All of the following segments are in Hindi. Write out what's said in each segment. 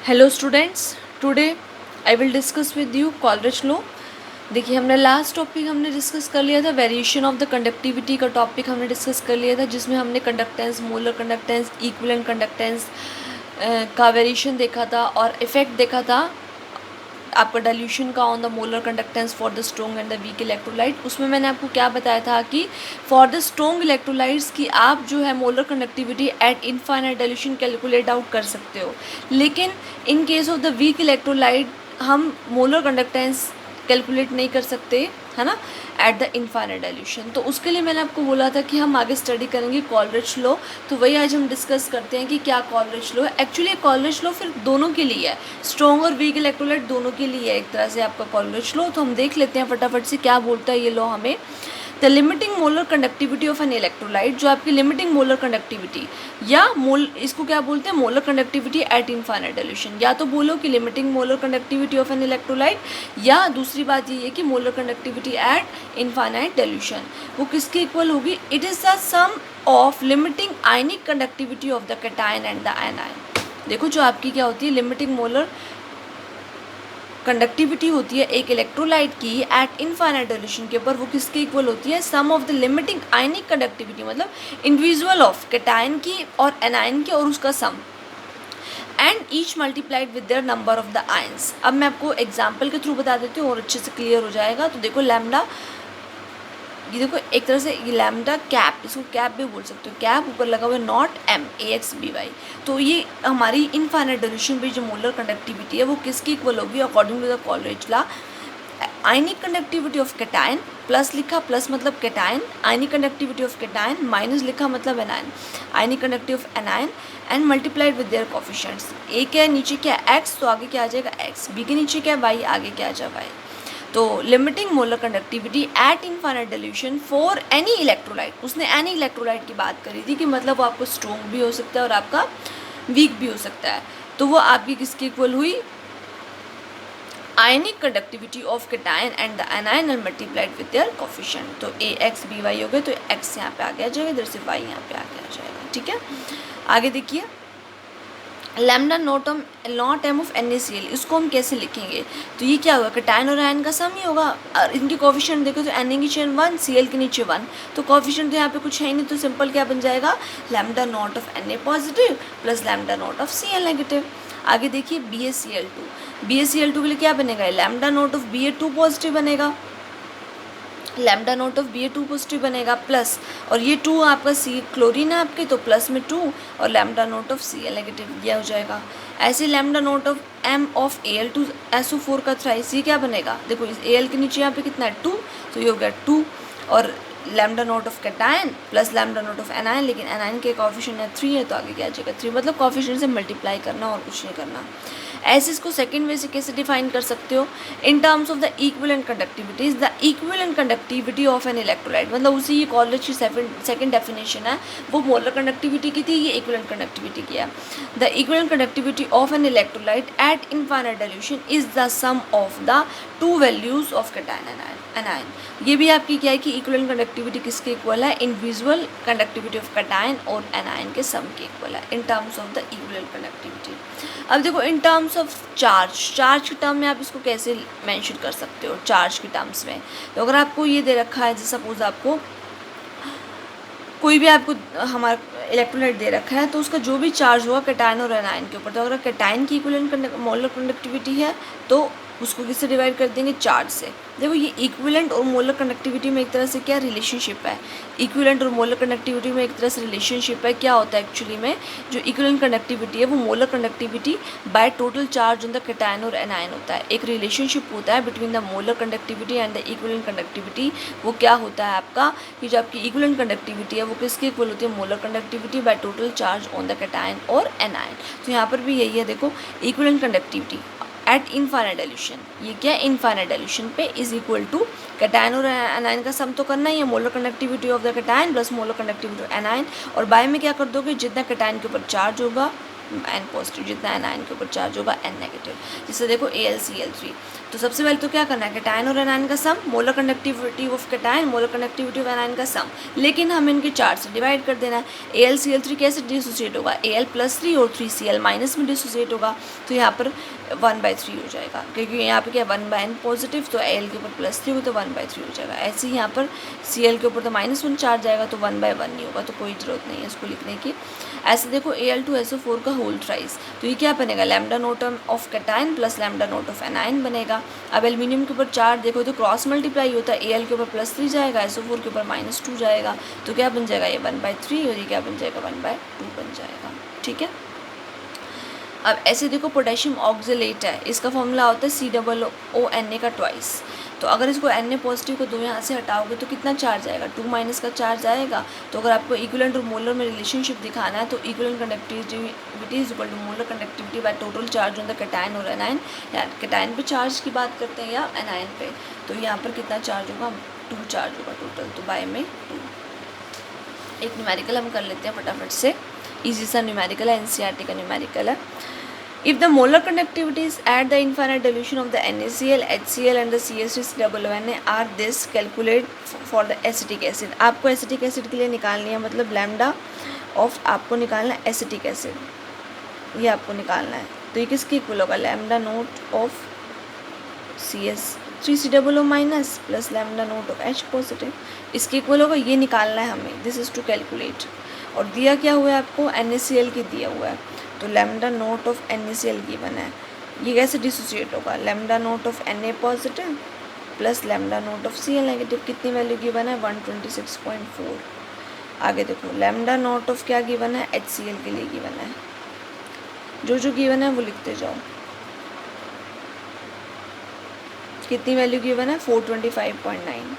Hello students, today I will discuss with you Coleridge law. देखिए, हमने लास्ट टॉपिक डिस्कस कर लिया था, वेरिएशन ऑफ द कंडक्टिविटी का टॉपिक हमने डिस्कस कर लिया था, जिसमें हमने conductance, molar conductance, equivalent conductance का वेरिएशन देखा था और इफेक्ट देखा था आपका डाइल्यूशन का on the molar conductance for the strong and the weak electrolyte. उसमें मैंने आपको क्या बताया था कि फॉर द स्ट्रॉन्ग इलेक्ट्रोलाइट्स की आप जो है molar conductivity at infinite dilution calculate out कर सकते हो, लेकिन in case of the weak electrolyte हम मोलर कंडक्टेंस कैलकुलेट नहीं कर सकते, है ना, एट द इनफाइनाइट डाइल्यूशन। तो उसके लिए मैंने आपको बोला था कि हम आगे स्टडी करेंगे कॉलरिज लॉ। तो वही आज हम डिस्कस करते हैं कि क्या कॉलरिज लॉ है। एक्चुअली कॉलरिज लॉ फिर दोनों के लिए है, स्ट्रॉन्ग और वीक इलेक्ट्रोलाइट दोनों के लिए है एक तरह से आपका कॉलरिज लॉ। तो हम देख लेते हैं फटाफट से क्या बोलता है ये लॉ हमें। The limiting molar conductivity of an electrolyte, जो आपकी लिमिटिंग मोलर कंडक्टिविटी या इसको क्या बोलते हैं, molar conductivity at infinite dilution. या तो बोलो कि limiting molar conductivity of an electrolyte, या दूसरी बात ये है कि molar conductivity at infinite dilution वो किसके इक्वल होगी, it is the sum of limiting ionic conductivity of the cation and the anion. देखो, जो आपकी क्या होती है लिमिटिंग मोलर कंडक्टिविटी होती है एक इलेक्ट्रोलाइट की एट इनफाइनाइट डाइल्यूशन के ऊपर, वो किसके इक्वल होती है, sum of the limiting ionic conductivity, मतलब इंडिविजुअल ऑफ कैटायन की और एनायन की और उसका sum, and each multiplied with their number of the ions. अब मैं आपको एग्जाम्पल के थ्रू बता देती हूँ और अच्छे से क्लियर हो जाएगा। तो देखो लैम्डा, ये देखो एक तरह से ये लैम्डा कैप, इसको कैप भी बोल सकते हो, कैप ऊपर लगा हुआ है naught M A X B Y. तो ये हमारी इनफाइनाइट डाइल्यूशन पे जो मोलर कंडक्टिविटी है वो किसकी इक्वल होगी according to the Kohlrausch law, ionic conductivity of cation, plus लिखा, प्लस मतलब cation, ionic conductivity of cation, minus लिखा मतलब anion, ionic conductivity of anion and multiplied with their coefficients. A क्या है, नीचे क्या है एक्स, तो आगे क्या आ जाएगा एक्स, बी के नीचे क्या है वाई, आगे क्या आ जाएगा वाई। तो limiting molar conductivity at infinite dilution for any electrolyte, उसने एनी इलेक्ट्रोलाइट की बात करी थी कि मतलब वो आपको स्ट्रॉन्ग भी हो सकता है और आपका वीक भी हो सकता है। तो वो आपकी किसकी इक्वल हुई, ionic conductivity of cation and the anion and multiplied with their coefficient. तो ए एक्स बी वाई हो गए, तो एक्स यहाँ पे आगे आ जाएगा, इधर से वाई यहाँ पे आगे आ जाएगा। ठीक है, आगे देखिए lambda naught M of NaCl, इसको हम कैसे लिखेंगे, तो ये क्या होगा, कैटायन और आयन का सम ही होगा। और इनके कोफिशिएंट देखो तो Na की नीचे 1, Cl के नीचे 1, तो कोफिशिएंट तो यहाँ पे कुछ है ही नहीं, तो सिंपल क्या बन जाएगा, lambda naught of Na positive plus lambda naught of Cl negative. आगे देखिए BaCl2 के लिए क्या बनेगा, lambda naught of Ba2 positive बनेगा, lambda naught of Ba2 positive बनेगा, प्लस और ये 2 आपका सी क्लोरीन है आपके, तो प्लस में 2 और lambda naught of Cl negative यह हो जाएगा। ऐसे lambda naught of M of Al2 SO4 का थ्राइस, ये क्या बनेगा, देखो इस Al के नीचे यहाँ पे कितना है 2, तो ये हो गया 2 और lambda naught of cation plus lambda naught of anion, लेकिन एनायन के कोफिशिएंट है 3 है, तो आगे क्या आ जाएगा 3, मतलब कोफिशिएंट से मल्टीप्लाई करना और कुछ नहीं करना। ऐसे इसको सेकंड वे से कैसे डिफाइन कर सकते हो, इन terms of the equivalent conductivities, the equivalent conductivity of an electrolyte, मतलब उसी ये कॉलरिज की सेकंड डेफिनेशन है, वो मोलर कंडक्टिविटी की थी, ये इक्विवेलेंट कंडक्टिविटी की है। The equivalent conductivity of an electrolyte at infinite dilution is the sum of the two values of cation anion. ये भी आपकी क्या है कि इक्विवेलेंट कंडक्टिविटी किसके इक्वल है, इंडिविजुअल कंडक्टिविटी ऑफ कैटायन और एनायन के सम के इक्वल है in terms of the equivalent conductivity. अब देखो इन टर्म्स ऑफ चार्ज के टर्म में आप इसको कैसे मेंशन कर सकते हो, चार्ज के टर्म्स में, तो अगर आपको ये दे रखा है, जैसे सपोज आपको कोई भी आपको हमारा इलेक्ट्रोलाइट दे रखा है, तो उसका जो भी चार्ज होगा कैटायन और एनायन के ऊपर, तो अगर कैटायन की इक्विवेलेंट मोलर कंडक्टिविटी है तो उसको किससे डिवाइड कर देंगे, चार्ज से। देखो ये इक्विवेलेंट और मोलर कंडक्टिविटी में एक तरह से क्या रिलेशनशिप है, इक्विवेलेंट और मोलर कंडक्टिविटी में एक तरह से रिलेशनशिप है। क्या होता है एक्चुअली में, जो इक्विवेलेंट कंडक्टिविटी है वो molar conductivity by total charge on the cation और एनायन होता है। एक रिलेशनशिप होता है between the molar conductivity and the equivalent conductivity. वो क्या होता है आपका कि जो आपकी इक्विवेलेंट कंडक्टिविटी है वो किसके इक्वल होती है, molar conductivity by total charge on the cation और एनायन। तो यहाँ पर भी यही है, देखो equivalent conductivity at infinite dilution, ये क्या है इनफाइनाइट डाइल्यूशन पे इज इक्वल टू कैटायन और एनायन का सम तो करना ही है, molar conductivity of the cation plus molar conductivity of anion, और बाय में क्या कर दोगे, जितना कैटायन के ऊपर चार्ज होगा N पॉजिटिव, जितना एनायन के ऊपर चार्ज होगा N नेगेटिव। जैसे देखो AlCl3, तो सबसे पहले तो क्या करना है, कैटायन और एनायन का sum, molar conductivity of cation, molar conductivity of anion का सम, लेकिन हम इनके चार्ज से डिवाइड कर देना है। AlCl3 कैसे डिसोसिएट होगा, Al+3 और 3Cl- में डिसोसिएट होगा, तो यहाँ पर 1/3 हो जाएगा, क्योंकि यहाँ पे क्या 1/n पॉजिटिव, तो Al के ऊपर +3 होगा तो 1/3 हो जाएगा। ऐसे ही यहाँ पर Cl के ऊपर तो -1 चार्ज आएगा तो 1/1 नहीं होगा, तो कोई ज़रूरत नहीं है इसको लिखने की। ऐसे देखो Al2SO4 का होल ट्राइस, तो ये क्या बनेगा, lambda naught of cation plus lambda naught of anion बनेगा। अब एल्यूमिनियम के ऊपर चार्ज देखो तो क्रॉस मल्टीप्लाई होता है, Al के ऊपर +3 जाएगा, SO4 के ऊपर -2 जाएगा, तो क्या बन जाएगा, ये 1/3 और ये क्या बन जाएगा, 1/2 बन जाएगा। ठीक है। अब ऐसे देखो पोटेशियम ऑक्जेलेट है, इसका फॉर्मूला होता है COONA का ट्वाइस, तो अगर इसको Na पॉजिटिव को 2 यहाँ से हटाओगे तो कितना चार्ज आएगा, 2- का चार्ज आएगा। तो अगर आपको इक्विवेलेंट और मोलर में रिलेशनशिप दिखाना है तो equivalent conductivity is equal to molar conductivity by total charge on the cation और एनायन, या कैटायन पे चार्ज की बात करते हैं या एनायन पे, तो यहाँ पर कितना चार्ज होगा, 2 चार्ज होगा टोटल, तो बाय में 2। एक न्यूमेरिकल हम कर लेते हैं फटाफट से, इजी सा न्यूमेरिकल है, NCERT का न्यूमेरिकल है। If the molar conductivities at the infinite dilution of the NaCl, HCl and the CH3COONA are this, calculate for the acetic acid। आपको एसिटिक एसिड के लिए निकालनी है, मतलब लैम्डा ऑफ आपको निकालना है एसिटिक एसिड, ये आपको निकालना है। तो ये किसके इक्वल होगा, lambda naught of CH3COO- plus lambda naught of H positive, इसके इक्वल होगा, ये निकालना है हमें, दिस इज़ टू कैलकुलेट। और दिया क्या हुआ है आपको, NaCl की दिया हुआ है, तो lambda naught of NaCl given है, ये कैसे डिसोसिएट होगा, lambda naught of Na positive plus lambda naught of Cl negative, कितनी वैल्यू गिवन है, 126.4। आगे देखो लैम्डा नोट ऑफ क्या गिवन है, HCl के लिए गिवन है, जो गिवन है वो लिखते जाओ। कितनी वैल्यू गिवन है, 425.9।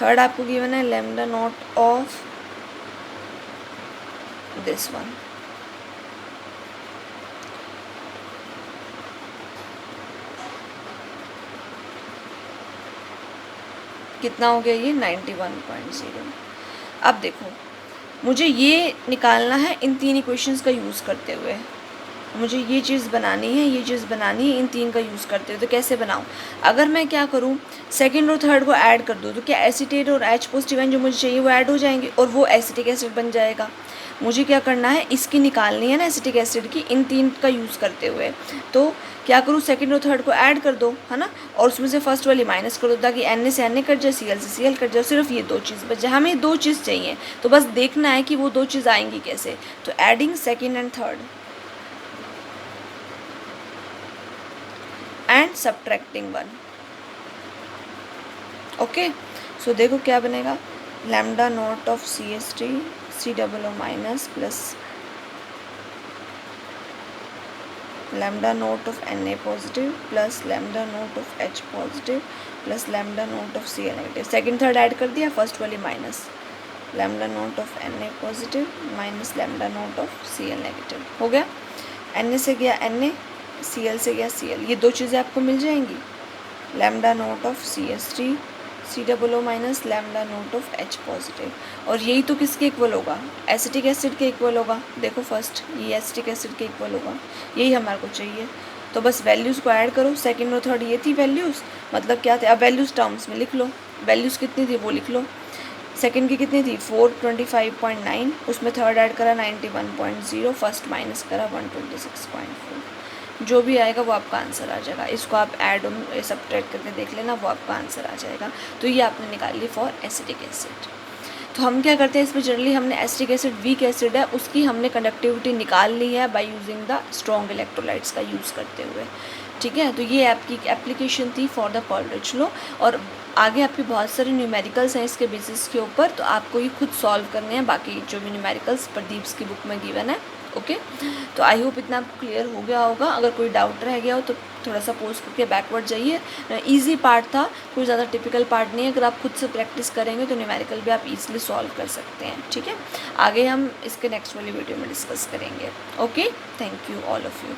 थर्ड आपको गिवन है lambda naught of this one, कितना हो गया, ये 91.0। अब देखो मुझे ये निकालना है इन 3 इक्वेशंस का यूज़ करते हुए, मुझे ये चीज़ बनानी है, ये चीज़ बनानी है इन 3 का यूज़ करते हुए। तो कैसे बनाऊँ, अगर मैं क्या करूँ, सेकंड और थर्ड को ऐड कर दूँ तो क्या एसीटेट और H पॉजिटिव जो मुझे चाहिए वो ऐड हो जाएंगे और वो एसिटिक एसिड बन जाएगा। मुझे क्या करना है, इसकी निकालनी है ना एसिटिक एसिड की, इन 3 का यूज़ करते हुए। तो क्या करूँ, सेकंड और थर्ड को ऐड कर दो, है ना, और उसमें से फर्स्ट वाली माइनस कर दो ताकि Na से Na कट जाए, Cl से Cl कट जाए, सिर्फ ये 2 चीज़ बच जाए। हमें 2 चीज़ चाहिए, तो बस देखना है कि वो 2 चीज़ आएंगी कैसे। तो adding second and third and subtracting 1। Okay, so देखो क्या बनेगा, lambda naught of CH3COO- plus lambda naught of Na positive plus lambda naught of H positive plus lambda naught of Cl negative. Second third add कर दिया, फर्स्ट वाली minus lambda naught of Na positive minus lambda naught of Cl negative, हो गया। Na से गया Na, Cl से गया Cl, ये 2 चीज़ें आपको मिल जाएंगी, lambda naught of CH3COO- lambda naught of H positive, और यही तो किसके इक्वल होगा, एसिटिक एसिड के इक्वल होगा। देखो फर्स्ट ये एसिटिक एसिड के इक्वल होगा, यही हमारे को चाहिए। तो बस वैल्यूज़ को ऐड करो, सेकंड और थर्ड ये थी वैल्यूज़, मतलब क्या थे, अब वैल्यूज़ टर्म्स में लिख लो, वैल्यूज़ कितनी थी वो लिख लो। सेकंड की कितनी थी 425.9, उसमें थर्ड ऐड करा 91.0, फर्स्ट माइनस करा 126.4, जो भी आएगा वो आपका आंसर आ जाएगा। इसको आप ऐड सब्ट्रैक्ट करके देख लेना, वो आपका आंसर आ जाएगा। तो ये आपने निकाल ली फॉर एसिटिक एसिड। तो हम क्या करते हैं, इसमें जनरली हमने एसिटिक एसिड वीक एसिड है, उसकी हमने कंडक्टिविटी निकाल ली है by using the strong electrolytes का यूज़ करते हुए। ठीक है, तो ये आपकी एप्लीकेशन थी फॉर द कोलरिज लॉ, और आगे आपके बहुत सारे न्यूमेरिकल्स हैं इसके बेसिस के ऊपर, तो आपको ये खुद सॉल्व करने हैं। बाकी जो भी न्यूमेरिकल्स प्रदीप्स की बुक में गिवन है। ओके, तो आई होप इतना आपको क्लियर हो गया होगा। अगर कोई डाउट रह गया हो तो थोड़ा सा पोस्ट करके बैकवर्ड जाइए। इजी पार्ट था, कोई ज़्यादा टिपिकल पार्ट नहीं है। अगर आप खुद से प्रैक्टिस करेंगे तो न्यूमेरिकल भी आप इजीली सॉल्व कर सकते हैं। ठीक है, आगे हम इसके नेक्स्ट वाली वीडियो में डिस्कस करेंगे। Okay, thank you all of you.